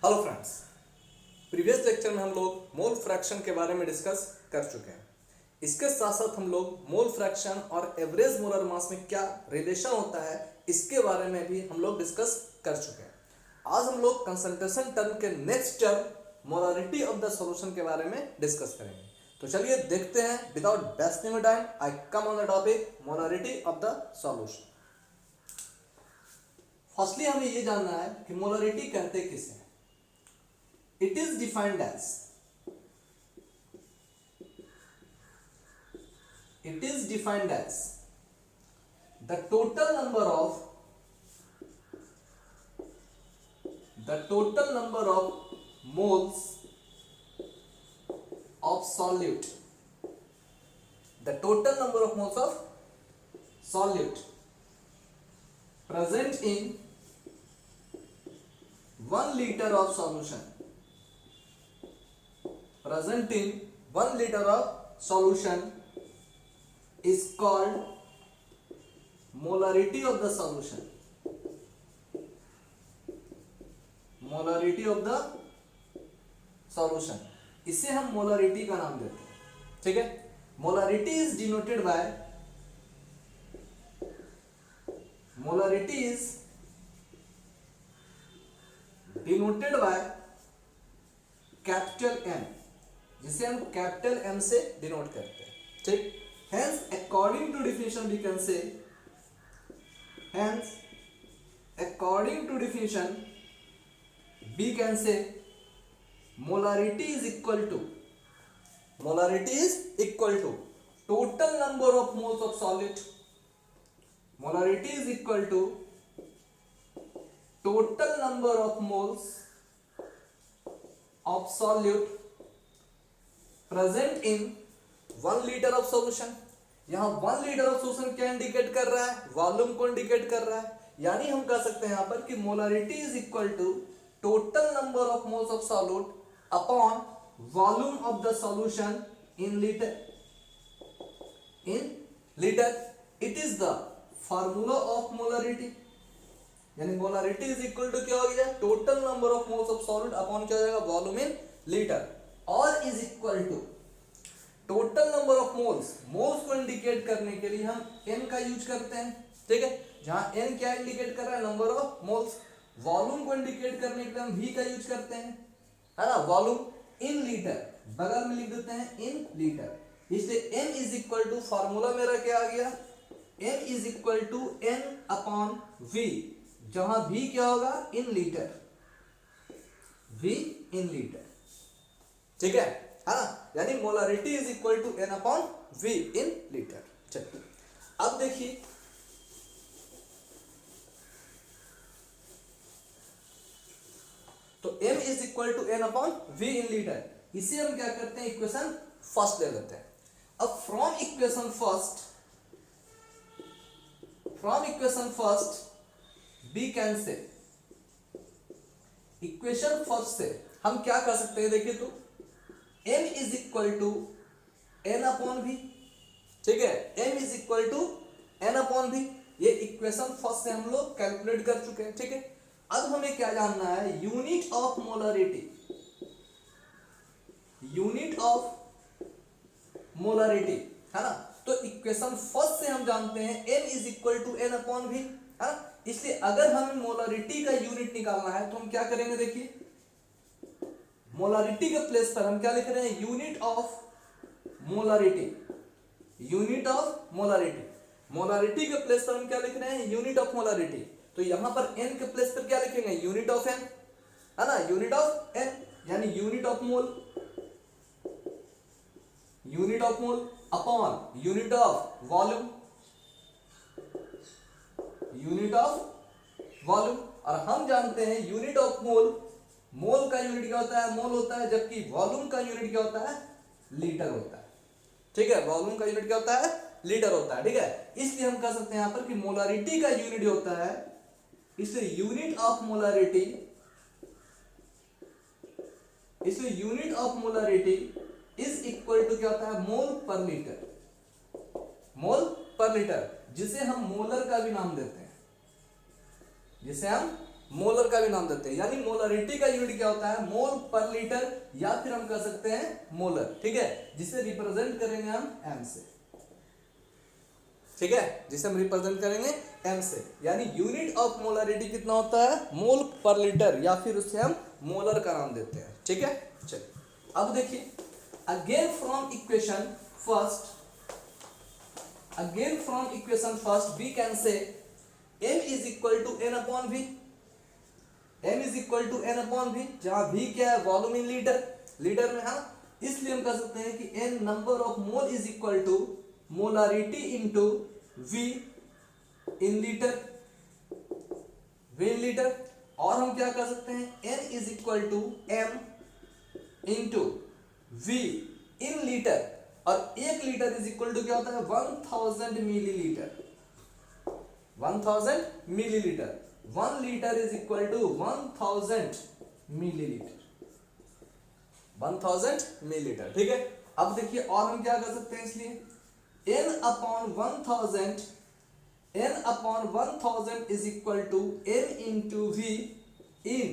Hello friends, previous lecture में हम लोग मोल फ्रैक्शन के बारे में डिस्कस कर चुके हैं। इसके साथ साथ हम लोग मोल फ्रैक्शन और एवरेज मोलर मास में क्या रिलेशन होता है इसके बारे में भी हम लोग डिस्कस कर चुके हैं। आज हम लोग कंसंट्रेशन टर्म के next term molarity of the solution के बारे में डिस्कस करेंगे। तो चलिए देखते हैं, without wasting time I come on the topic molarity of the solution. Firstly हमें ये जानना है कि मोलारिटी कहते किसे हैं। It is defined as the total number of moles of solute, the total number of moles of solute present in 1 liter of solution, present in 1 liter of solution is called molarity of the solution. Molarity of the solution, इसे हम molarity का नाम देते हैं। ठीक है, molarity is denoted by capital M, जिसे हम कैपिटल एम से डिनोट करते हैं। ठीक, hence according to definition we can say, molarity is equal to total number of moles of solute. Molarity is equal to total number of moles of solute present in 1 liter of solution. यहाँ 1 litre of solution क्या indicate कर रहा है? Volume को indicate कर रहा है। यानी हम कह सकते हैं यहाँ पर कि molarity is equal to total number of moles of solute upon volume of the solution in litre. It is the formula of molarity. यानी मोलारिटी इज इक्वल टू क्या हो गया? Total number of moles of solute upon क्या हो जाएगा? Volume in litre, और is equal to total number of moles को indicate करने के लिए हम n का यूज करते हैं। ठीक है, जहां n क्या इंडिकेट कर रहा है? Number of moles. वॉल्यूम को इंडिकेट करने के लिए हम v का यूज करते हैं, है ना, वॉल्यूम इन लीटर, बगल में लिख देते हैं इन लीटर। इसलिए n is equal to, formula मेरा क्या आ गया? n is equal to n upon v, जहां v क्या होगा? In litre, v in litre. ठीक है, यानी molarity is equal to n upon v in litre. चलिए अब देखिए, तो m is equal to n upon v in litre, इसे हम क्या करते हैं? इक्वेशन फर्स्ट ले लेते हैं। अब from equation first we can say, equation first से हम क्या कर सकते हैं? देखिए, तो m is equal to n upon v। ठीक है, m is equal to n upon v, ये इक्वेशन फर्स्ट से हम लोग कैलकुलेट कर चुके हैं। ठीक है, अब हमें क्या जानना है? यूनिट ऑफ मोलारिटी, है ना। तो इक्वेशन फर्स्ट से हम जानते हैं m is equal to n upon v, है ना। इसलिए अगर हमें मोलारिटी का यूनिट निकालना है तो हम क्या करेंगे? देखिए, मोलारिटी के प्लेस पर हम क्या लिख रहे हैं? Unit of molarity. मोलारिटी के प्लेस पर हम क्या लिख रहे हैं? Unit of molarity. तो यहां पर n के प्लेस पर क्या लिखेंगे? यूनिट ऑफ n, है ना, यूनिट ऑफ n, यानी unit of mole upon unit of volume, और हम जानते हैं यूनिट ऑफ मोल का यूनिट क्या होता है? मोल होता है, जबकि वॉल्यूम का यूनिट क्या होता है? लीटर होता है। ठीक है, वॉल्यूम का यूनिट क्या होता है? लीटर होता है। ठीक है, इसलिए हम कह सकते हैं यहां पर कि मोलारिटी का यूनिट होता है, इसलिए unit of molarity is equal to क्या होता है? मोल पर लीटर, जिसे हम मोलर का भी नाम देते हैं, जिसे हम मोलर का भी नाम देते हैं। यानी मोलरिटी का यूनिट क्या होता है, मोल पर लीटर, या फिर हम कह सकते हैं मोलर, ठीक है, जिसे रिप्रेजेंट करेंगे हम एम से, ठीक है, जिसे हम रिप्रेजेंट करेंगे एम से। यानी यूनिट ऑफ मोलरिटी कितना होता है, मोल पर लीटर, या फिर उसे हम मोलर का नाम देते हैं, ठीक है। चलिए अब देखिए, again from equation first, we can say m is equal to n upon v, m is equal to n upon v, जहां v क्या है, वॉल्यूम इन लीटर, लीटर में, हाँ, इसलिए हम कह सकते हैं कि n number of mole is equal to molarity into v in litre, v in litre. और हम क्या कर सकते हैं, n is equal to m into v in litre, और एक लीटर इज इक्वल टू क्या होता है, 1000 millilitre, 1000 millilitre, 1 litre is equal to 1000 millilitre, 1000 millilitre, ठीक है। अब देखिए, और हम क्या कर सकते हैं, इसलिए n upon 1000 is equal to n into v in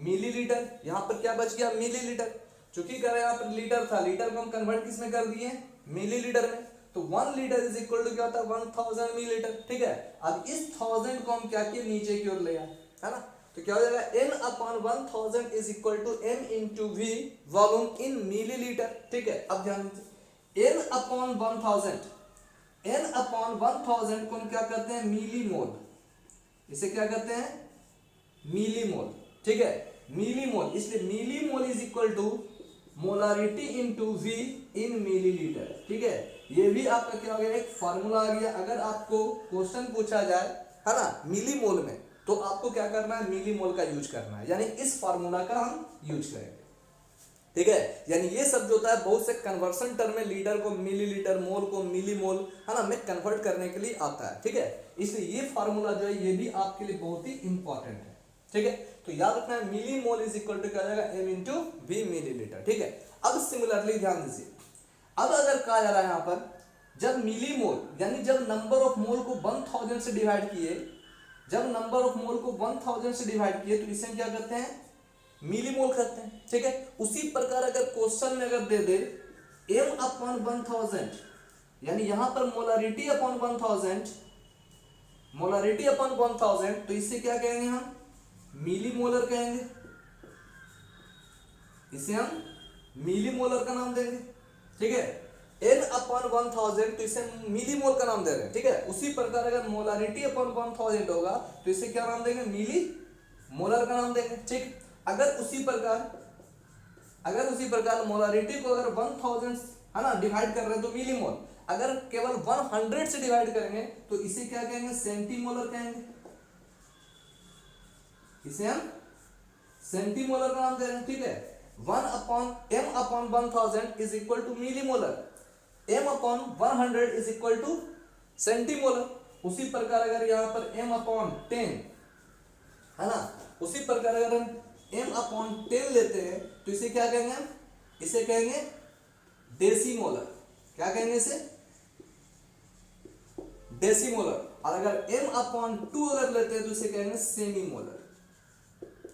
millilitre. यहां पर क्या बच गया, मिलीलीटर, चूंकि कह रहे हैं यहाँ पर लीटर था, लीटर को हम कन्वर्ट किस में कर दिए, मिलीलीटर में, तो 1 लीटर इज इक्वल टू क्या होता है, 1000 मिलीलीटर, ठीक है। अब इस 1000 को हम क्या किए, नीचे की ओर ले आए, है ना, तो क्या हो जाएगा, n upon 1000 is equal to m into v volume in millilitre, ठीक है। अब ध्यान दीजिए, n अपॉन 1000 को हम क्या करते हैं, मिलीमोल, इसे क्या करते हैं, मिलीमोल, ठीक है, मिलीमोल, इसलिए millimole is equal to molarity into v in millilitre, ठीक है। ये भी आपका क्या हो गया, एक फार्मूला आ गया। अगर आपको क्वेश्चन पूछा जाए, है ना, मिलीमोल में, तो आपको क्या करना है, मिलीमोल का यूज करना है, यानी इस फार्मूला का हम यूज करेंगे, ठीक है। यानी ये सब जो होता है, बहुत से कन्वर्सन टर्म में लीटर को मिलीलीटर, मोल को मिलीमोल, है ना, में कन्वर्ट करने के लिए आता है, ठीक है। इसलिए ये फार्मूला जो है, ये भी आपके लिए बहुत ही इंपॉर्टेंट है, ठीक है। तो याद रखना है, मिलीमोल इज इक्वल टू क्या आ जाएगा, m इंटू वी मिलीलीटर, ठीक है। अब सिमिलरली ध्यान दीजिए, अब अगर कहा जा रहा है यहाँ पर, जब मिलीमोल, यानी जब नंबर ऑफ मोल को 1000 से डिवाइड किए, जब नंबर ऑफ मोल को 1000 से डिवाइड किए, तो इसे हम क्या करते हैं, मिलीमोल करते हैं, ठीक है। उसी प्रकार अगर क्वेश्चन में अगर दे दे m अपॉन 1000, यानी यहां पर मोलारिटी अपॉन 1000, मोलारिटी अपॉन 1000, तो इससे क्या कहेंगे हम, मिलीमोलर कहेंगे, इसे हम मिलीमोलर का नाम देंगे, ठीक है। n अपॉन 1000, तो इसे मिलीमोल का नाम दे रहे हैं, ठीक है। उसी प्रकार अगर मोलारिटी अपॉन 1000 होगा, तो इसे क्या नाम देंगे, मिली मोलर का नाम देंगे, ठीक। अगर उसी प्रकार मोलारिटी को अगर 1000, है ना, डिवाइड कर रहे हैं, तो मिलीमोल, अगर केवल 100 से डिवाइड करेंगे, तो इसे क्या कहेंगे, सेंटीमोलर कहेंगे, इसे हम सेंटीमोलर का नाम दे रहे हैं, ठीक है। m upon 1000 is equal to millimolar, m upon 100 is equal to centimolar. उसी प्रकार अगर यहाँ पर m अपॉन 10, है ना, उसी प्रकार अगर हम m अपॉन 10 लेते हैं, तो इसे क्या कहेंगे हम, इसे कहेंगे डेसीमोलर, क्या कहेंगे इसे, डेसीमोलर। और अगर m अपॉन 2 अगर लेते हैं, तो इसे कहेंगे सेमीमोलर,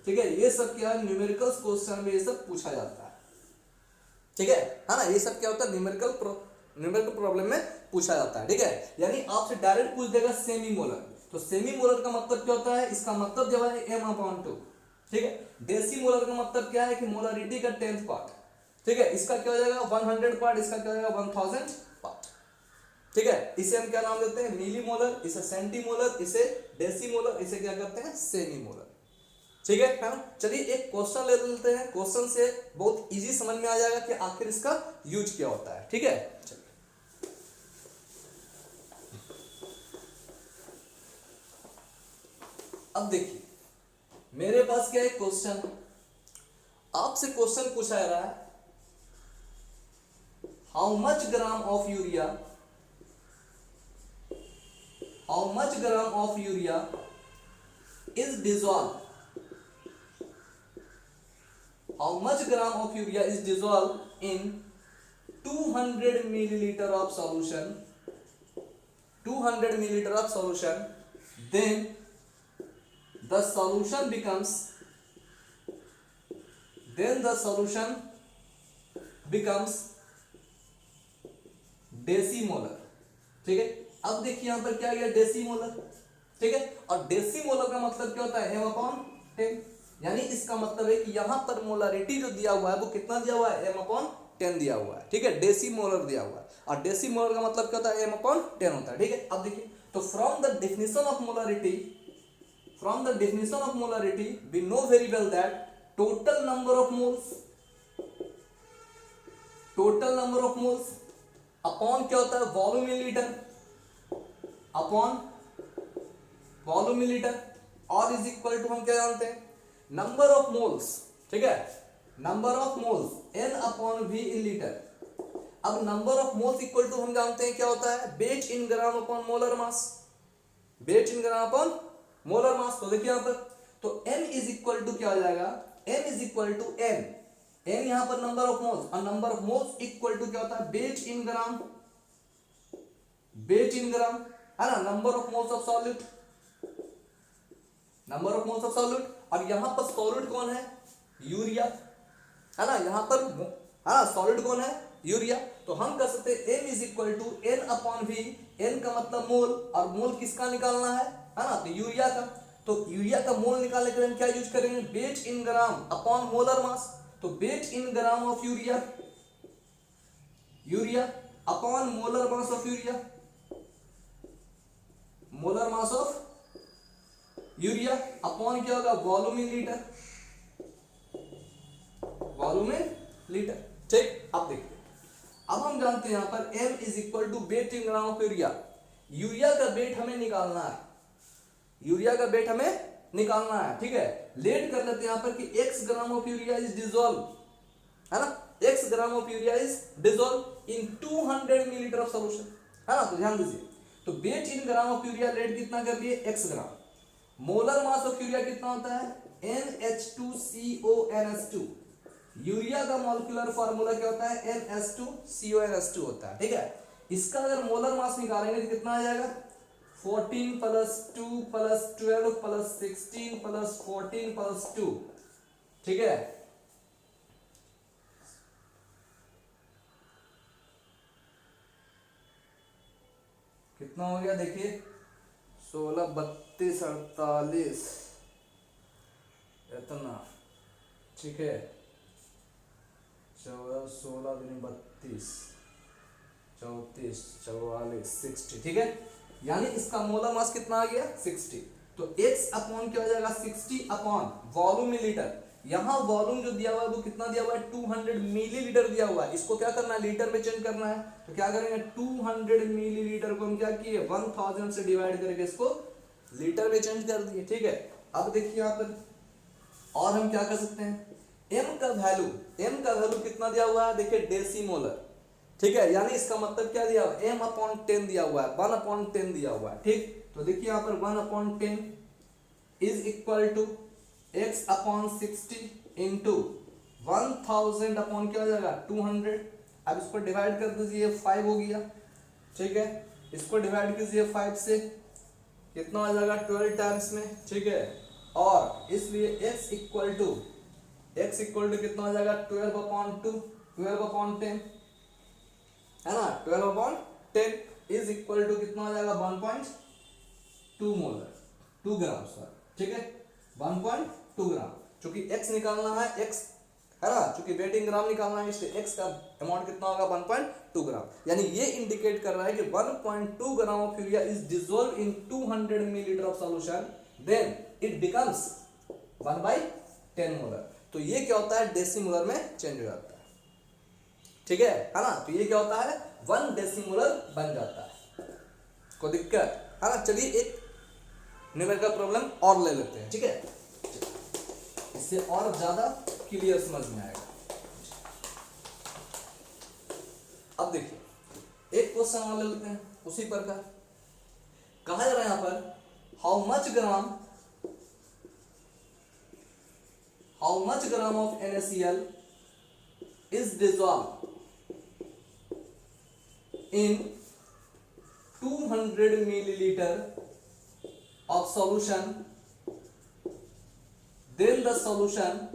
ठीक है। ये सब क्या है, न्यूमेरिकल क्वेश्चन में ये सब पूछा जाता है, ठीक है ना। ये सब क्या होता है, न्यूमेरिकल प्रॉब्लम में पूछा जाता है, ठीक है। यानी आपसे डायरेक्ट पूछ देगा सेमीमोलर, तो सेमीमोलर का मतलब क्या होता है, इसका मतलब जो है m अपॉन 2, ठीक है। डेसीमोलर का मतलब क्या है, कि मोलारिटी का 10th पार्ट, ठीक है। इसका क्या हो जाएगा, 100 पार्ट, इसका क्या हो जाएगा, 1000 पार्ट, ठीक है। इसे हम क्या नाम देते हैं, मिलीमोलर, इसे सेंटीमोलर, इसे डेसीमोलर, इसे क्या करते हैं, सेमीमोलर, ठीक है ना। चलिए एक क्वेश्चन ले लेते हैं, क्वेश्चन से बहुत इजी समझ में आ जाएगा कि आखिर इसका यूज क्या होता है, ठीक है। चलिए अब देखिए, मेरे पास क्या है, क्वेश्चन, आपसे क्वेश्चन पूछा जा रहा है, how much gram of urea, is dissolve, how much gram of urea is dissolved in 200 milliliter of solution, 200 milliliter of solution, then the solution becomes डेसीमोलर। ठीक है, अब देखिए यहां पर क्या गया, डेसीमोलर। ठीक है, और डेसीमोलर का मतलब क्या होता है, m अपॉन 10, यानी इसका मतलब है कि यहां पर मोलरिटी जो दिया हुआ है वो कितना दिया हुआ है, m अपॉन 10 दिया हुआ है। ठीक है, डेसीमोलर दिया हुआ है, और डेसीमोलर का मतलब क्या होता है, m अपॉन 10 होता है। ठीक है, अब देखिए, तो from the definition of molarity we know very well that total number of moles upon क्या होता है, volume in litre, upon volume in litre, और इज इक्वल टू हम क्या जानते हैं, नंबर ऑफ मोल्स। ठीक है, number of moles n upon v in litre. अब number of moles equal to हम जानते हैं क्या होता है, weight in gram upon molar mass, weight in gram upon molar mass. तो देखिए यहां पर, तो m इज इक्वल टू क्या हो जाएगा, m is equal to n, n यहां पर नंबर ऑफ मोल्स, और number of moles equal to क्या होता है, वेट इन ग्राम, है ना, number of moles of solute, number of moles of solute. और यहां पर सॉल्यूट कौन है, यूरिया, है ना, यहां पर है ना, सॉल्यूट कौन है, यूरिया। तो हम कह सकते हैं m is equal to n upon v, n का मतलब मोल, और मोल किसका निकालना है ना, तो यूरिया का। तो यूरिया का मोल निकालने के लिए हम क्या यूज करेंगे, weight in gram upon molar mass. तो weight in gram of urea upon molar mass of urea, molar mass of urea upon क्या होगा, volume in litre, volume in litre. ठीक, अब देखिए, अब हम जानते हैं यहां पर m is equal to weight in gram of urea. Urea का वेट हमें निकालना है, यूरिया का वेट हमें निकालना है। ठीक है, लेट कर लेते हैं यहां पर कि x gram of urea is dissolve, है ना, x gram of urea is dissolve in 200 millilitre of solution, है ना। तो ध्यान दीजिए, तो weight in gram of urea let कितना कर दिए, x gram. Molar mass of urea कितना होता है, NH2CONS2। यूरिया का मॉलिक्यूलर फार्मूला क्या होता है, NH2CONS2 होता है। ठीक है, इसका अगर मोलर मास निकालेंगे तो कितना आ जाएगा, 14 plus 2 plus 12 plus 16 plus 14 plus 2। ठीक है, कितना हो गया देखिए, 16 32 48 इतना। ठीक है, 14 16 दूनी 32 34 44 60। ठीक है, यानी इसका मोलर मास कितना आ गया, 60। तो x अपॉन क्या हो जाएगा, 60 अपॉन वॉल्यूम इन लीटर। यहां वॉल्यूम जो दिया हुआ है वो कितना दिया हुआ है, 200 मिलीलीटर दिया हुआ है। इसको क्या करना है, लीटर में चेंज करना है। तो क्या करेंगे, 200 मिलीलीटर को हम क्या किए, 1000 से डिवाइड करके इसको लीटर में चेंज कर दिए। ठीक है, अब देखिए यहां पर और हम क्या कर सकते हैं, m का वैल्यू कितना दिया हुआ है, देखिए डेसीमोलर। ठीक है, यानी इसका मतलब क्या दिया हुआ है, m अपॉन 10 दिया हुआ है, 1 अपॉन 10 दिया हुआ है। ठीक, तो देखिए यहां पर 1 upon 10 is equal to x upon 60 into 1000 upon क्या हो जाएगा, 200। अब इसको डिवाइड कर दीजिए, 5 हो गया। ठीक है, इसको डिवाइड कीजिए 5 से, कितना आ जाएगा, 12 टाइम्स में। ठीक है, और इसलिए x इक्वल टू कितना हो जाएगा, 12 अपॉन 2, 12 अपॉन 10, है ना, 12 अपॉन 10 इज इक्वल टू कितना हो जाएगा, 1.2 मोलर, 2 ग्राम सॉरी। ठीक है, 1.2 ग्राम, चूंकि x निकालना है, x है ना, चूंकि वेट इन ग्राम निकालना है, इसलिए x का अमाउंट कितना होगा, 1.2 ग्राम। यानी ये इंडिकेट कर रहा है कि 1.2 gram of urea is dissolve in 200 millilitre of solution, then it becomes 1/10 molar. तो ये क्या होता है, डेसीमोलर में चेंज हो जाता है। ठीक है ना, तो ये क्या होता है, 1 डेसीमोलर बन जाता है। कोई दिक्कत है ना। चलिए एक न्यूमेरिकल प्रॉब्लम और ले लेते हैं। ठीक है, इससे और ज्यादा क्लियर समझ में आएगा। अब देखिए एक क्वेश्चन और ले लेते हैं उसी प्रकार। कहा जा रहा है यहां पर, how much gram of NaCl is dissolved in 200 milliliter of solution then the solution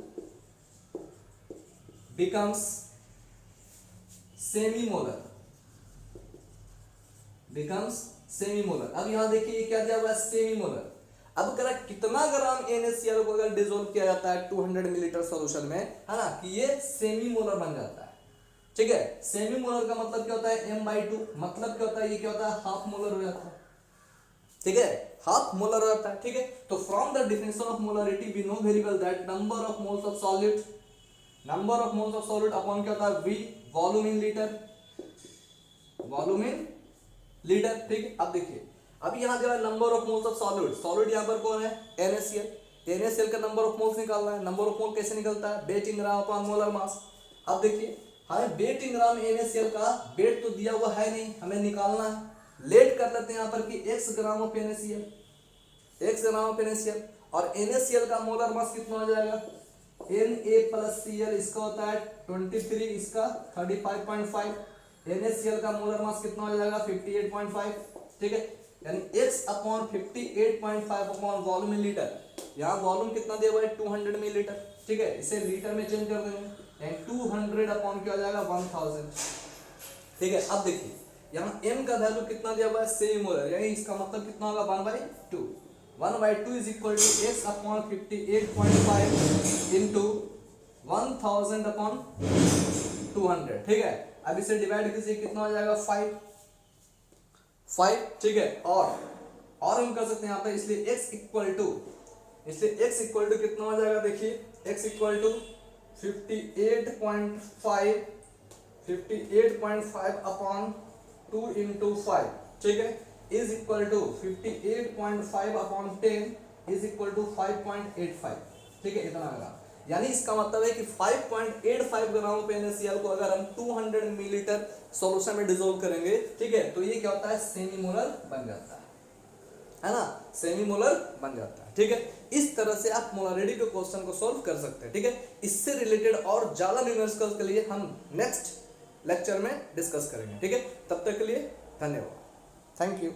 becomes सेमीमोलर, becomes सेमीमोलर। अब यहां देखिए क्या दिया हुआ है, सेमीमोलर। अब करा कितना ग्राम NaCl को अगर डिसॉल्व किया जाता है 200 मिलीलीटर सॉल्यूशन में, है ना, कि ये सेमीमोलर बन जाता है। ठीक है, सेमीमोलर का मतलब क्या होता है, m/2, मतलब क्या होता है, ये क्या होता है, हाफ मोलर हो जाता है। ठीक है, हाफ मोलर हो जाता है। ठीक है, तो from the definition of molarity we know very well that number of moles of solid, number of moles of solid upon क्या होता है, V, volume in litre, volume in litre. ठीक है, अब देखिए, अब यहां जो है number of moles of solid, solid यहां पर कौन है, NaCl, NaCl का नंबर ऑफ मोल्स निकालना है। नंबर ऑफ मोल कैसे निकलता है, weight in gram upon molar मास। अब देखिए हमें वेट इन ग्राम NaCl का वेट तो दिया हुआ है नहीं, हमें निकालना है। लेट कर लेते हैं यहाँ पर कि x gram of NaCl, x gram of NaCl, और NaCl का मोलर मास कितना हो जाएगा, Na प्लस Cl, इसका होता है 23, इसका 35.5, NaCl का मोलर मास कितना हो जाएगा 58.5। ठीक है, यानी x upon 58.5 upon volume in litre. यहाँ वॉल्यूम कितना दिया हुआ है 200 मिलीलीटर। ठीक है, इसे लीटर में चेंज कर देंगे, यानी 200 अपॉन क्या हो जाएगा 1000। ठीक है, अब देखिए यहाँ m का वैल्यू कितना दिया हुआ है, सेमीमोलर, यानी इसका मतलब कितना होगा 1/2, 1/2 is equal to x upon 58.5 into 1000 upon 200। ठीक है, अब इसे डिवाइड कीजिए, कितना हो जाएगा 5। ठीक है, और हम कर सकते हैं यहाँ पे, इसलिए x इक्वल टू कितना हो जाएगा, देखिए x equal to 58.5 upon 2 into 5। ठीक है, is equal to 58.5 upon 10 is equal to 5.85। ठीक है, इतना आएगा। यानी इसका मतलब है कि 5.85 ग्राम ऑफ NaCl को अगर हम 200 मिलीलीटर सॉल्यूशन में डिसॉल्व करेंगे, ठीक है, तो ये क्या होता है, सेमीमोलर बन जाता है ना, सेमीमोलर बन जाता है। ठीक है, इस तरह से आप मोलरिटी के क्वेश्चन को सॉल्व कर सकते हैं। ठीक है, इससे रिलेटेड और ज्यादा न्यूमेरिकल्स के लिए हम नेक्स्ट लेक्चर में डिस्कस करेंगे। ठीक है, तब तक के लिए धन्यवाद, थैंक यू।